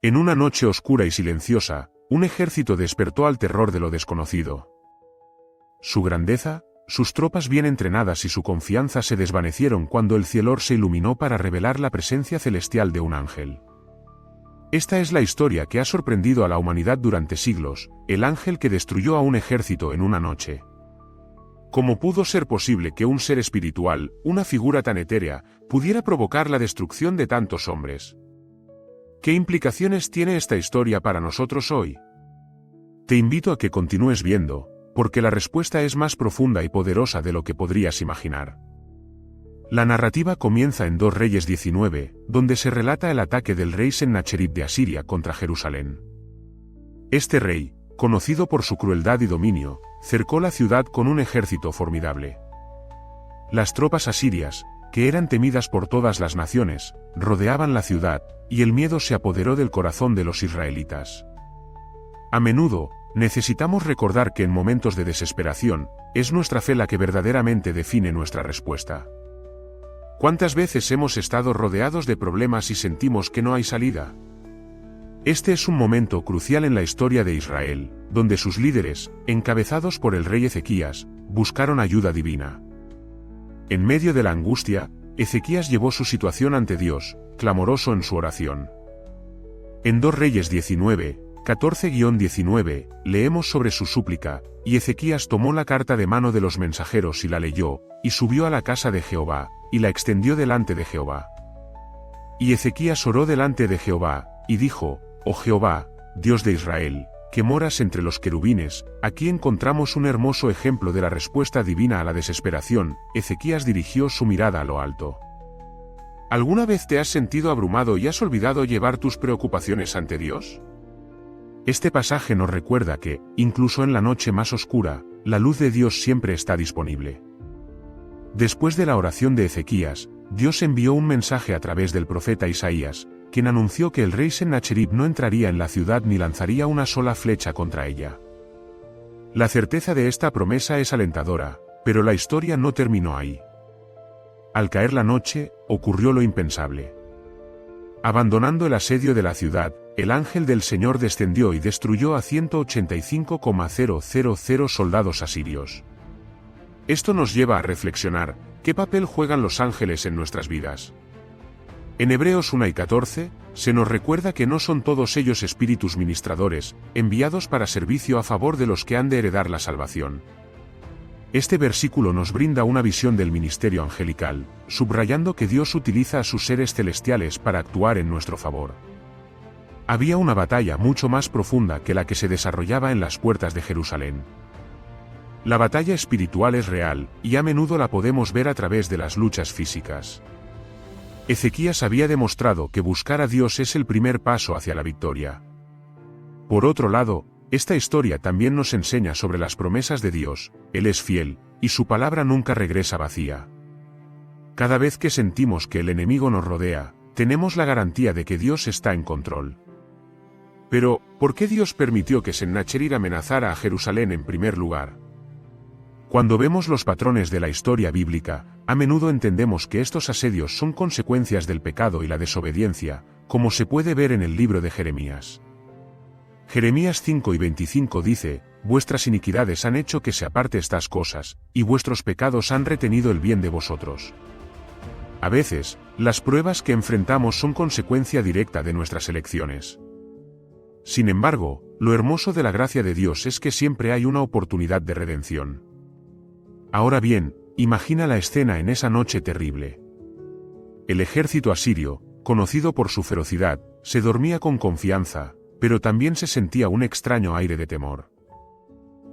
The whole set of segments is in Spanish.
En una noche oscura y silenciosa, un ejército despertó al terror de lo desconocido. Su grandeza, sus tropas bien entrenadas y su confianza se desvanecieron cuando el cielo se iluminó para revelar la presencia celestial de un ángel. Esta es la historia que ha sorprendido a la humanidad durante siglos, el ángel que destruyó a un ejército en una noche. ¿Cómo pudo ser posible que un ser espiritual, una figura tan etérea, pudiera provocar la destrucción de tantos hombres? ¿Qué implicaciones tiene esta historia para nosotros hoy? Te invito a que continúes viendo, porque la respuesta es más profunda y poderosa de lo que podrías imaginar. La narrativa comienza en 2 Reyes 19, donde se relata el ataque del rey Sennacherib de Asiria contra Jerusalén. Este rey, conocido por su crueldad y dominio, cercó la ciudad con un ejército formidable. Las tropas asirias, que eran temidas por todas las naciones, rodeaban la ciudad, y el miedo se apoderó del corazón de los israelitas. A menudo, necesitamos recordar que en momentos de desesperación, es nuestra fe la que verdaderamente define nuestra respuesta. ¿Cuántas veces hemos estado rodeados de problemas y sentimos que no hay salida? Este es un momento crucial en la historia de Israel, donde sus líderes, encabezados por el rey Ezequías, buscaron ayuda divina. En medio de la angustia, Ezequías llevó su situación ante Dios, clamoroso en su oración. En 2 Reyes 19, 14-19, leemos sobre su súplica, y Ezequías tomó la carta de mano de los mensajeros y la leyó, y subió a la casa de Jehová, y la extendió delante de Jehová. Y Ezequías oró delante de Jehová, y dijo: Oh Jehová, Dios de Israel, que moras entre los querubines, aquí encontramos un hermoso ejemplo de la respuesta divina a la desesperación. Ezequías dirigió su mirada a lo alto. ¿Alguna vez te has sentido abrumado y has olvidado llevar tus preocupaciones ante Dios? Este pasaje nos recuerda que, incluso en la noche más oscura, la luz de Dios siempre está disponible. Después de la oración de Ezequías, Dios envió un mensaje a través del profeta Isaías, quien anunció que el rey Sennacherib no entraría en la ciudad ni lanzaría una sola flecha contra ella. La certeza de esta promesa es alentadora, pero la historia no terminó ahí. Al caer la noche, ocurrió lo impensable. Abandonando el asedio de la ciudad, el ángel del Señor descendió y destruyó a 185,000 soldados asirios. Esto nos lleva a reflexionar, ¿qué papel juegan los ángeles en nuestras vidas? En Hebreos 1:14, se nos recuerda que no son todos ellos espíritus ministradores, enviados para servicio a favor de los que han de heredar la salvación. Este versículo nos brinda una visión del ministerio angelical, subrayando que Dios utiliza a sus seres celestiales para actuar en nuestro favor. Había una batalla mucho más profunda que la que se desarrollaba en las puertas de Jerusalén. La batalla espiritual es real, y a menudo la podemos ver a través de las luchas físicas. Ezequías había demostrado que buscar a Dios es el primer paso hacia la victoria. Por otro lado, esta historia también nos enseña sobre las promesas de Dios. Él es fiel, y su palabra nunca regresa vacía. Cada vez que sentimos que el enemigo nos rodea, tenemos la garantía de que Dios está en control. Pero, ¿por qué Dios permitió que Sennacherib amenazara a Jerusalén en primer lugar? Cuando vemos los patrones de la historia bíblica, a menudo entendemos que estos asedios son consecuencias del pecado y la desobediencia, como se puede ver en el libro de Jeremías. Jeremías 5:25 dice: Vuestras iniquidades han hecho que se aparte estas cosas, y vuestros pecados han retenido el bien de vosotros. A veces, las pruebas que enfrentamos son consecuencia directa de nuestras elecciones. Sin embargo, lo hermoso de la gracia de Dios es que siempre hay una oportunidad de redención. Ahora bien, imagina la escena en esa noche terrible. El ejército asirio, conocido por su ferocidad, se dormía con confianza, pero también se sentía un extraño aire de temor.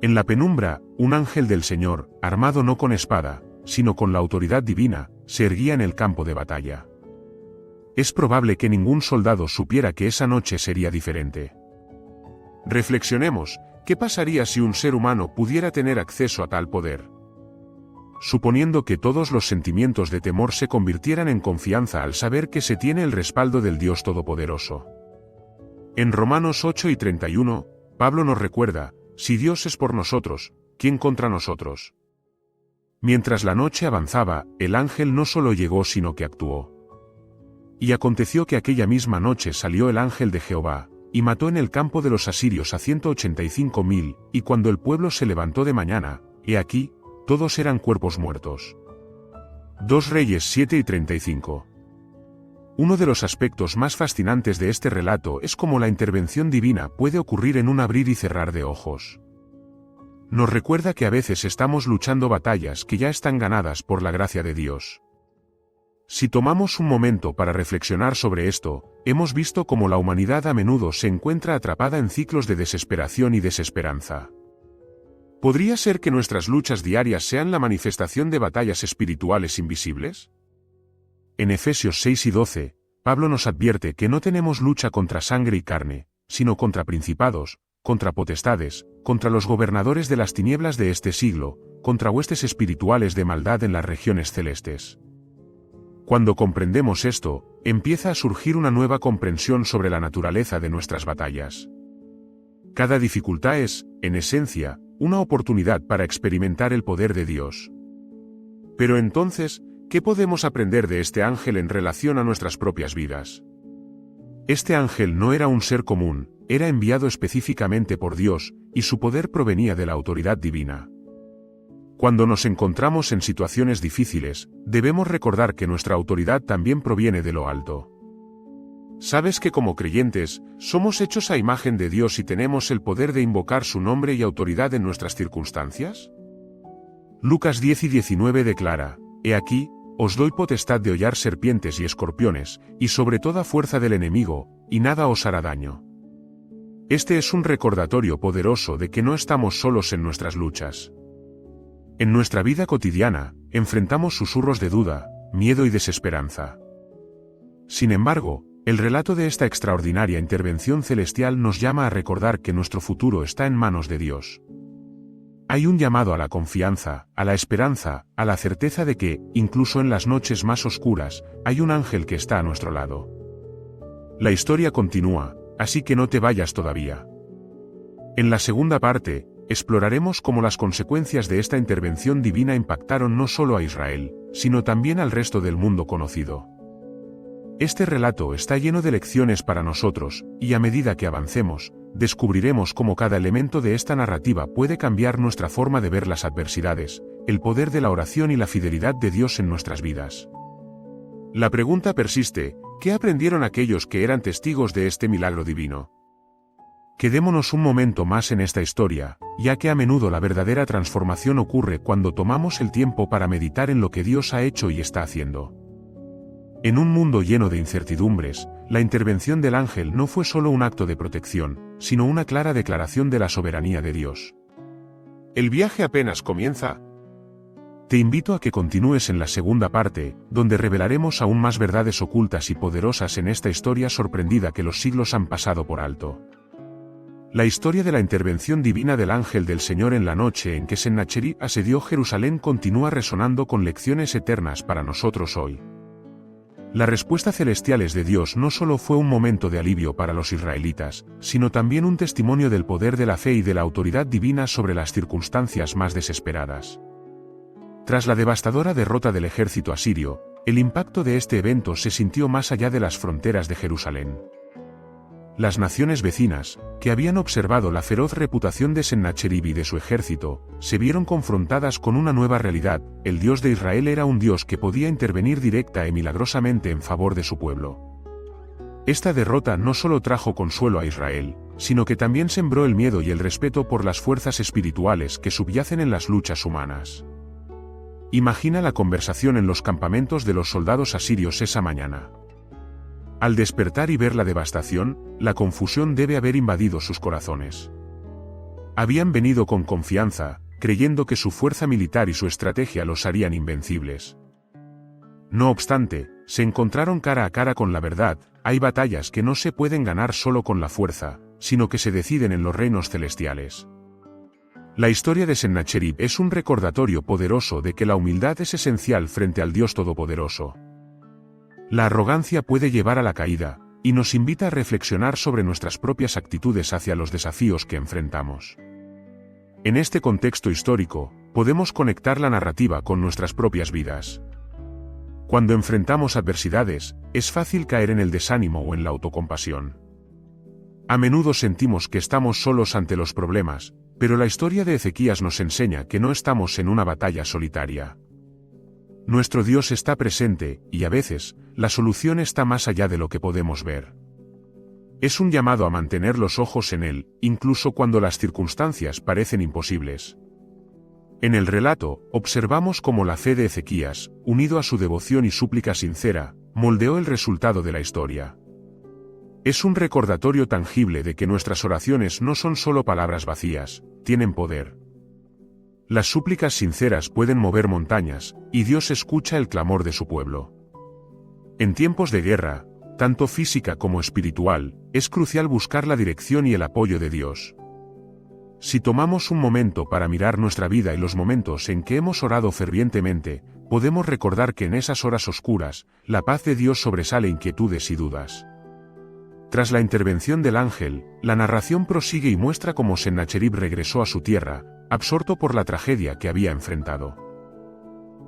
En la penumbra, un ángel del Señor, armado no con espada, sino con la autoridad divina, se erguía en el campo de batalla. Es probable que ningún soldado supiera que esa noche sería diferente. Reflexionemos, ¿qué pasaría si un ser humano pudiera tener acceso a tal poder? Suponiendo que todos los sentimientos de temor se convirtieran en confianza al saber que se tiene el respaldo del Dios Todopoderoso. En Romanos 8:31, Pablo nos recuerda: si Dios es por nosotros, ¿quién contra nosotros? Mientras la noche avanzaba, el ángel no solo llegó sino que actuó. Y aconteció que aquella misma noche salió el ángel de Jehová, y mató en el campo de los asirios a 185.000, y cuando el pueblo se levantó de mañana, he aquí, todos eran cuerpos muertos. 2 Reyes 7:35. Uno de los aspectos más fascinantes de este relato es cómo la intervención divina puede ocurrir en un abrir y cerrar de ojos. Nos recuerda que a veces estamos luchando batallas que ya están ganadas por la gracia de Dios. Si tomamos un momento para reflexionar sobre esto, hemos visto cómo la humanidad a menudo se encuentra atrapada en ciclos de desesperación y desesperanza. ¿Podría ser que nuestras luchas diarias sean la manifestación de batallas espirituales invisibles? En Efesios 6 y 12, Pablo nos advierte que no tenemos lucha contra sangre y carne, sino contra principados, contra potestades, contra los gobernadores de las tinieblas de este siglo, contra huestes espirituales de maldad en las regiones celestes. Cuando comprendemos esto, empieza a surgir una nueva comprensión sobre la naturaleza de nuestras batallas. Cada dificultad es, en esencia, una oportunidad para experimentar el poder de Dios. Pero entonces, ¿qué podemos aprender de este ángel en relación a nuestras propias vidas? Este ángel no era un ser común, era enviado específicamente por Dios, y su poder provenía de la autoridad divina. Cuando nos encontramos en situaciones difíciles, debemos recordar que nuestra autoridad también proviene de lo alto. ¿Sabes que como creyentes, somos hechos a imagen de Dios y tenemos el poder de invocar su nombre y autoridad en nuestras circunstancias? Lucas 10 y 19 declara, «He aquí, os doy potestad de hollar serpientes y escorpiones, y sobre toda fuerza del enemigo, y nada os hará daño». Este es un recordatorio poderoso de que no estamos solos en nuestras luchas. En nuestra vida cotidiana, enfrentamos susurros de duda, miedo y desesperanza. Sin embargo, el relato de esta extraordinaria intervención celestial nos llama a recordar que nuestro futuro está en manos de Dios. Hay un llamado a la confianza, a la esperanza, a la certeza de que, incluso en las noches más oscuras, hay un ángel que está a nuestro lado. La historia continúa, así que no te vayas todavía. En la segunda parte, exploraremos cómo las consecuencias de esta intervención divina impactaron no solo a Israel, sino también al resto del mundo conocido. Este relato está lleno de lecciones para nosotros, y a medida que avancemos, descubriremos cómo cada elemento de esta narrativa puede cambiar nuestra forma de ver las adversidades, el poder de la oración y la fidelidad de Dios en nuestras vidas. La pregunta persiste, ¿qué aprendieron aquellos que eran testigos de este milagro divino? Quedémonos un momento más en esta historia, ya que a menudo la verdadera transformación ocurre cuando tomamos el tiempo para meditar en lo que Dios ha hecho y está haciendo. En un mundo lleno de incertidumbres, la intervención del ángel no fue solo un acto de protección, sino una clara declaración de la soberanía de Dios. El viaje apenas comienza. Te invito a que continúes en la segunda parte, donde revelaremos aún más verdades ocultas y poderosas en esta historia sorprendida que los siglos han pasado por alto. La historia de la intervención divina del ángel del Señor en la noche en que Sennacherib asedió Jerusalén continúa resonando con lecciones eternas para nosotros hoy. La respuesta celestial de Dios no solo fue un momento de alivio para los israelitas, sino también un testimonio del poder de la fe y de la autoridad divina sobre las circunstancias más desesperadas. Tras la devastadora derrota del ejército asirio, el impacto de este evento se sintió más allá de las fronteras de Jerusalén. Las naciones vecinas, que habían observado la feroz reputación de Sennacherib y de su ejército, se vieron confrontadas con una nueva realidad: el Dios de Israel era un Dios que podía intervenir directa y milagrosamente en favor de su pueblo. Esta derrota no solo trajo consuelo a Israel, sino que también sembró el miedo y el respeto por las fuerzas espirituales que subyacen en las luchas humanas. Imagina la conversación en los campamentos de los soldados asirios esa mañana. Al despertar y ver la devastación, la confusión debe haber invadido sus corazones. Habían venido con confianza, creyendo que su fuerza militar y su estrategia los harían invencibles. No obstante, se encontraron cara a cara con la verdad: hay batallas que no se pueden ganar solo con la fuerza, sino que se deciden en los reinos celestiales. La historia de Sennacherib es un recordatorio poderoso de que la humildad es esencial frente al Dios Todopoderoso. La arrogancia puede llevar a la caída, y nos invita a reflexionar sobre nuestras propias actitudes hacia los desafíos que enfrentamos. En este contexto histórico, podemos conectar la narrativa con nuestras propias vidas. Cuando enfrentamos adversidades, es fácil caer en el desánimo o en la autocompasión. A menudo sentimos que estamos solos ante los problemas, pero la historia de Ezequías nos enseña que no estamos en una batalla solitaria. Nuestro Dios está presente, y a veces, la solución está más allá de lo que podemos ver. Es un llamado a mantener los ojos en Él, incluso cuando las circunstancias parecen imposibles. En el relato, observamos cómo la fe de Ezequías, unido a su devoción y súplica sincera, moldeó el resultado de la historia. Es un recordatorio tangible de que nuestras oraciones no son solo palabras vacías, tienen poder. Las súplicas sinceras pueden mover montañas, y Dios escucha el clamor de su pueblo. En tiempos de guerra, tanto física como espiritual, es crucial buscar la dirección y el apoyo de Dios. Si tomamos un momento para mirar nuestra vida y los momentos en que hemos orado fervientemente, podemos recordar que en esas horas oscuras, la paz de Dios sobresale inquietudes y dudas. Tras la intervención del ángel, la narración prosigue y muestra cómo Sennacherib regresó a su tierra, absorto por la tragedia que había enfrentado.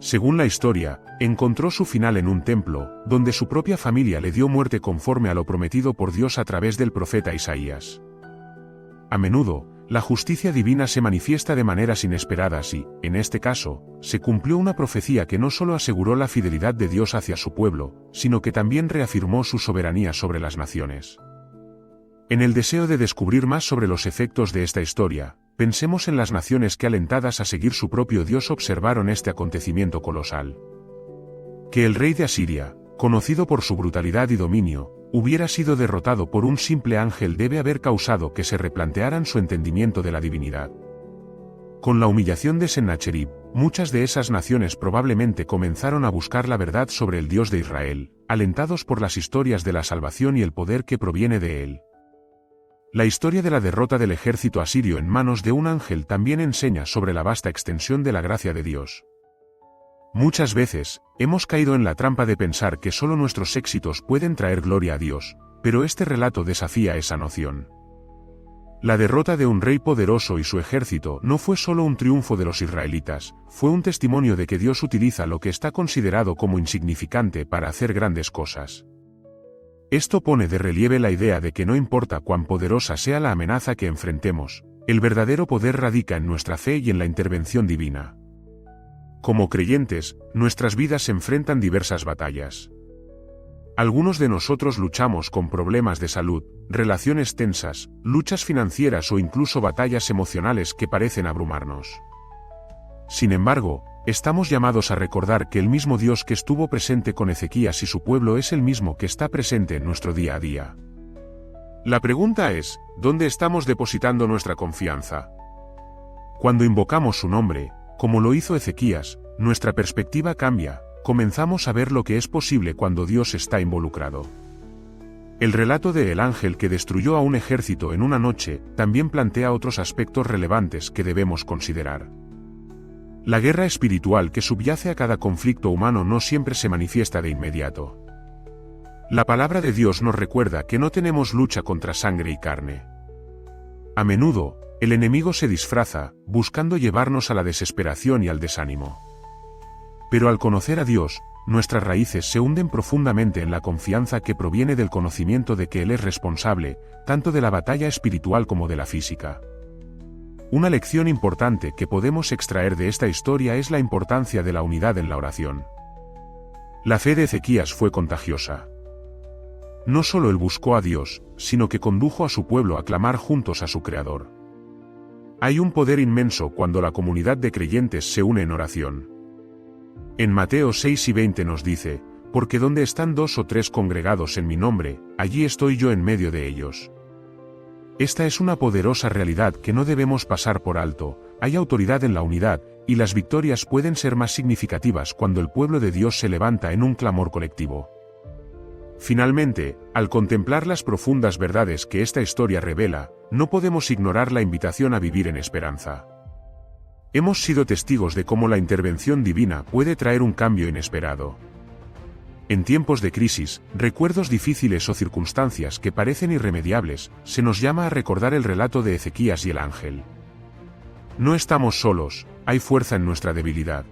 Según la historia, encontró su final en un templo, donde su propia familia le dio muerte conforme a lo prometido por Dios a través del profeta Isaías. A menudo, la justicia divina se manifiesta de maneras inesperadas y, en este caso, se cumplió una profecía que no solo aseguró la fidelidad de Dios hacia su pueblo, sino que también reafirmó su soberanía sobre las naciones. En el deseo de descubrir más sobre los efectos de esta historia, pensemos en las naciones que, alentadas a seguir su propio Dios, observaron este acontecimiento colosal. Que el rey de Asiria, conocido por su brutalidad y dominio, hubiera sido derrotado por un simple ángel debe haber causado que se replantearan su entendimiento de la divinidad. Con la humillación de Sennacherib, muchas de esas naciones probablemente comenzaron a buscar la verdad sobre el Dios de Israel, alentados por las historias de la salvación y el poder que proviene de él. La historia de la derrota del ejército asirio en manos de un ángel también enseña sobre la vasta extensión de la gracia de Dios. Muchas veces, hemos caído en la trampa de pensar que solo nuestros éxitos pueden traer gloria a Dios, pero este relato desafía esa noción. La derrota de un rey poderoso y su ejército no fue solo un triunfo de los israelitas, fue un testimonio de que Dios utiliza lo que está considerado como insignificante para hacer grandes cosas. Esto pone de relieve la idea de que no importa cuán poderosa sea la amenaza que enfrentemos, el verdadero poder radica en nuestra fe y en la intervención divina. Como creyentes, nuestras vidas enfrentan diversas batallas. Algunos de nosotros luchamos con problemas de salud, relaciones tensas, luchas financieras o incluso batallas emocionales que parecen abrumarnos. Sin embargo, estamos llamados a recordar que el mismo Dios que estuvo presente con Ezequías y su pueblo es el mismo que está presente en nuestro día a día. La pregunta es, ¿dónde estamos depositando nuestra confianza? Cuando invocamos su nombre, como lo hizo Ezequías, nuestra perspectiva cambia, comenzamos a ver lo que es posible cuando Dios está involucrado. El relato de el ángel que destruyó a un ejército en una noche también plantea otros aspectos relevantes que debemos considerar. La guerra espiritual que subyace a cada conflicto humano no siempre se manifiesta de inmediato. La palabra de Dios nos recuerda que no tenemos lucha contra sangre y carne. A menudo, el enemigo se disfraza, buscando llevarnos a la desesperación y al desánimo. Pero al conocer a Dios, nuestras raíces se hunden profundamente en la confianza que proviene del conocimiento de que Él es responsable, tanto de la batalla espiritual como de la física. Una lección importante que podemos extraer de esta historia es la importancia de la unidad en la oración. La fe de Ezequías fue contagiosa. No solo él buscó a Dios, sino que condujo a su pueblo a clamar juntos a su Creador. Hay un poder inmenso cuando la comunidad de creyentes se une en oración. En Mateo 6 y 20 nos dice, porque donde están 2 o 3 congregados en mi nombre, allí estoy yo en medio de ellos. Esta es una poderosa realidad que no debemos pasar por alto, hay autoridad en la unidad, y las victorias pueden ser más significativas cuando el pueblo de Dios se levanta en un clamor colectivo. Finalmente, al contemplar las profundas verdades que esta historia revela, no podemos ignorar la invitación a vivir en esperanza. Hemos sido testigos de cómo la intervención divina puede traer un cambio inesperado. En tiempos de crisis, recuerdos difíciles o circunstancias que parecen irremediables, se nos llama a recordar el relato de Ezequías y el ángel. No estamos solos, hay fuerza en nuestra debilidad.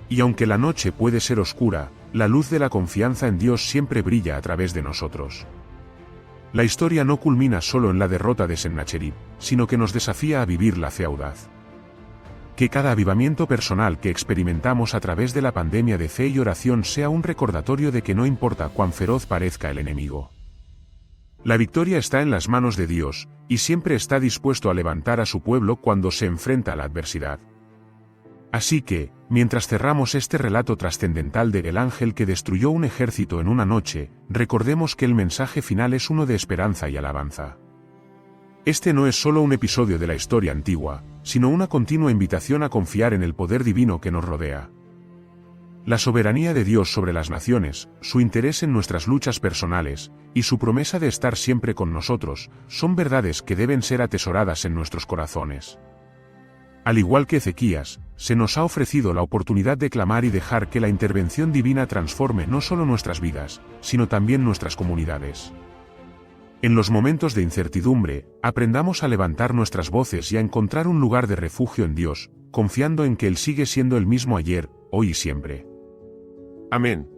Y aunque la noche puede ser oscura, la luz de la confianza en Dios siempre brilla a través de nosotros. La historia no culmina solo en la derrota de Sennacherib, sino que nos desafía a vivir la fe audaz. Que cada avivamiento personal que experimentamos a través de la pandemia de fe y oración sea un recordatorio de que no importa cuán feroz parezca el enemigo. La victoria está en las manos de Dios, y siempre está dispuesto a levantar a su pueblo cuando se enfrenta a la adversidad. Así que, mientras cerramos este relato trascendental de el ángel que destruyó un ejército en una noche, recordemos que el mensaje final es uno de esperanza y alabanza. Este no es solo un episodio de la historia antigua, sino una continua invitación a confiar en el poder divino que nos rodea. La soberanía de Dios sobre las naciones, su interés en nuestras luchas personales, y su promesa de estar siempre con nosotros, son verdades que deben ser atesoradas en nuestros corazones. Al igual que Ezequías, se nos ha ofrecido la oportunidad de clamar y dejar que la intervención divina transforme no solo nuestras vidas, sino también nuestras comunidades. En los momentos de incertidumbre, aprendamos a levantar nuestras voces y a encontrar un lugar de refugio en Dios, confiando en que Él sigue siendo el mismo ayer, hoy y siempre. Amén.